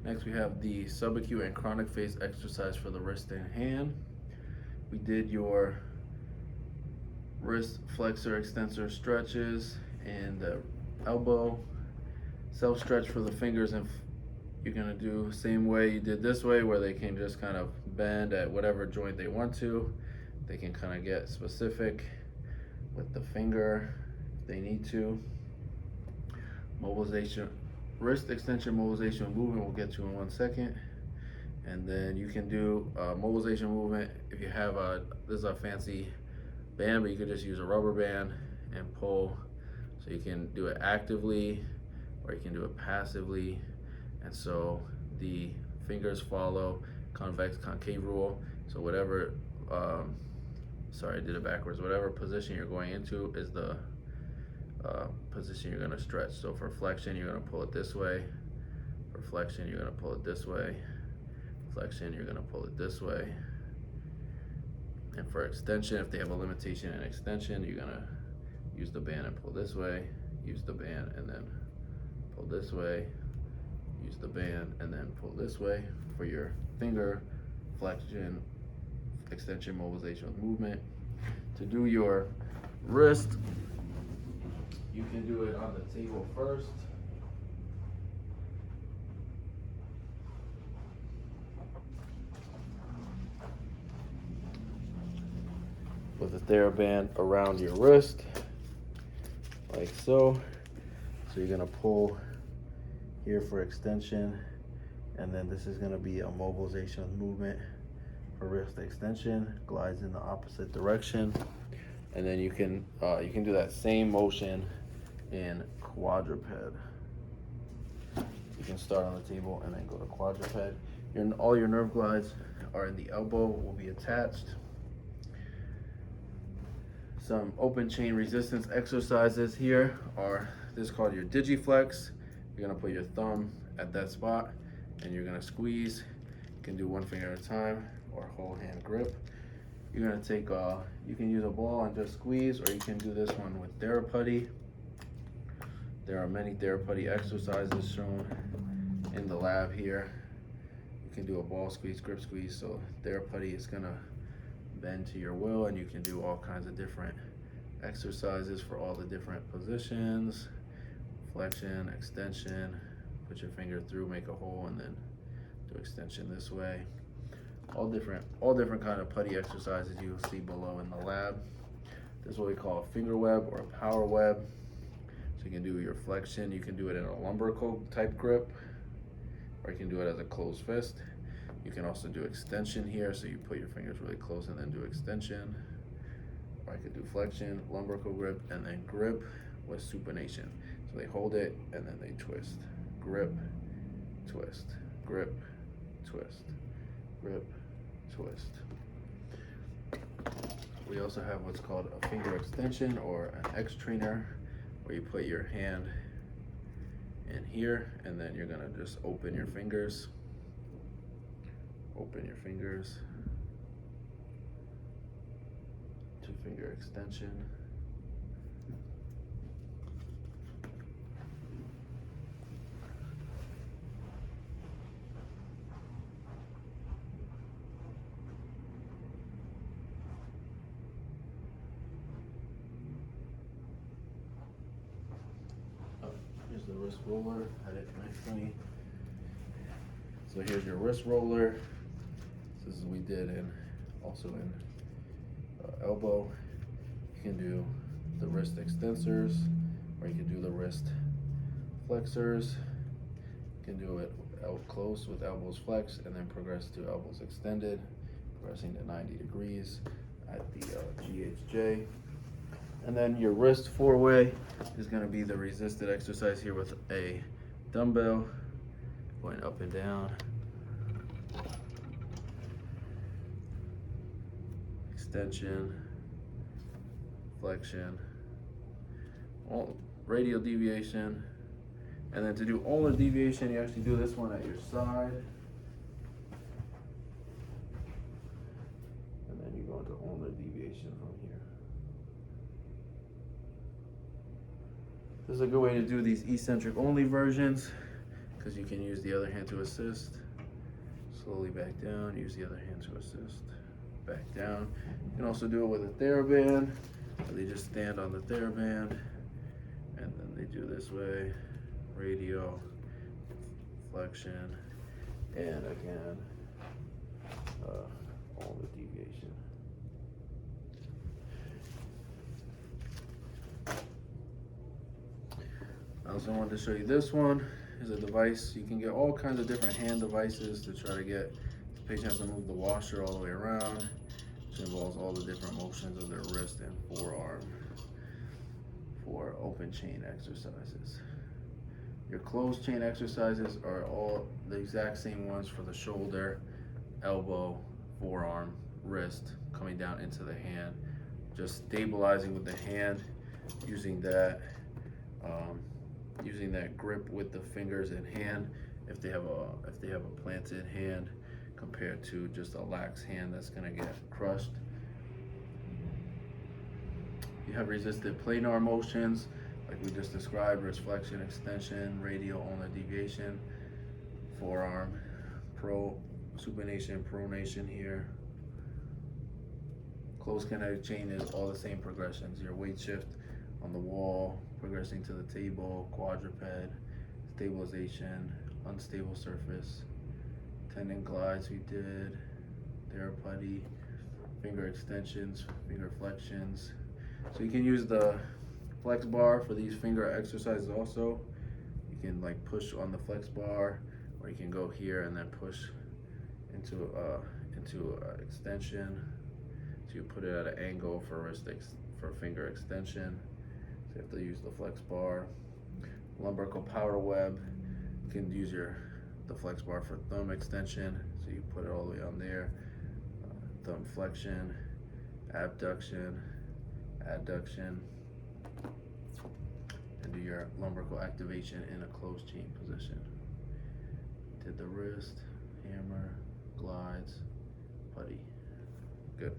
Next we have the subacute and chronic phase exercise for the wrist and hand. We did your wrist flexor extensor stretches and the elbow self stretch for the fingers, and you're gonna do same way you did this way, where they can just kind of bend at whatever joint they want to. They can kind of get specific with the finger if they need to. Mobilization, wrist extension mobilization movement we'll get to in 1 second. And then you can do mobilization movement if you have this is a fancy band, but you could just use a rubber band and pull. So you can do it actively or you can do it passively. And so the fingers follow convex concave rule. So whatever, sorry, I did it backwards. Whatever position you're going into is the position you're gonna stretch. So for flexion, you're gonna pull it this way. For flexion, you're gonna pull it this way. Flexion, you're gonna pull it this way. And for extension, if they have a limitation in extension, you're gonna use the band and pull this way, use the band and then pull this way, use the band and then pull this way for your finger flexion, extension, mobilization with movement. To do your wrist, you can do it on the table first. With a TheraBand around your wrist, like so. So you're gonna pull here for extension, and then this is gonna be a mobilization with movement for wrist extension, glides in the opposite direction. And then you can do that same motion in quadruped. You can start on the table and then go to quadruped. All your nerve glides are in the elbow, will be attached. Some open chain resistance exercises here are, this is called your digiflex. You're gonna put your thumb at that spot and you're gonna squeeze. You can do one finger at a time or whole hand grip. You're gonna take, you can use a ball and just squeeze, or you can do this one with TheraPutty. There are many TheraPutty exercises shown in the lab here. You can do a ball squeeze, grip squeeze. So TheraPutty is gonna bend to your will, and you can do all kinds of different exercises for all the different positions. Flexion, extension, put your finger through, make a hole, and then do extension this way. All different kind of putty exercises you'll see below in the lab. This is what we call a finger web or a power web. So you can do your flexion, you can do it in a lumbrical type grip, or you can do it as a closed fist. You can also do extension here, so you put your fingers really close and then do extension. Or I could do flexion, lumbrical grip, and then grip with supination. So they hold it and then they twist. Grip, twist, grip, twist, grip, twist. We also have what's called a finger extension or an X trainer, where you put your hand in here and then you're gonna just open your fingers. Open your fingers. 2-finger extension. Here's the wrist roller, had it nicely. So here's your wrist roller. This is what we did also in elbow. You can do the wrist extensors, or you can do the wrist flexors. You can do it out close with elbows flexed and then progress to elbows extended, progressing to 90 degrees at the GHJ. And then your wrist four-way is gonna be the resisted exercise here with a dumbbell going up and down. Extension, flexion, radial deviation. And then to do ulnar deviation, you actually do this one at your side. And then you go into ulnar deviation from here. This is a good way to do these eccentric only versions, because you can use the other hand to assist. Slowly back down, use the other hand to assist. Back down. You can also do it with a TheraBand. They just stand on the TheraBand, and then they do this way, radio, flexion, and again, all the deviation. I also wanted to show you this one. Is a device. You can get all kinds of different hand devices to try to get the patient to move the washer all the way around, which involves all the different motions of their wrist and forearm for open chain exercises. Your closed chain exercises are all the exact same ones for the shoulder, elbow, forearm, wrist, coming down into the hand. Just stabilizing with the hand, using that grip with the fingers and hand if they have a planted hand compared to just a lax hand that's going to get crushed. You have resisted planar motions like we just described, wrist flexion, extension, radial ulnar deviation, forearm, supination, pronation here. Closed kinetic chain is all the same progressions. Your weight shift on the wall, progressing to the table, quadruped, stabilization, unstable surface, tendon glides we did, therapy, finger extensions, finger flexions. So you can use the flex bar for these finger exercises also. You can like push on the flex bar, or you can go here and then push into extension. So you put it at an angle for finger extension. So you have to use the flex bar. Lumbrical power web. You can use the flex bar for thumb extension. So you put it all the way on there. Thumb flexion, abduction, adduction, and do your lumbrical activation in a closed chain position. Did the wrist, hammer, glides, putty. Good.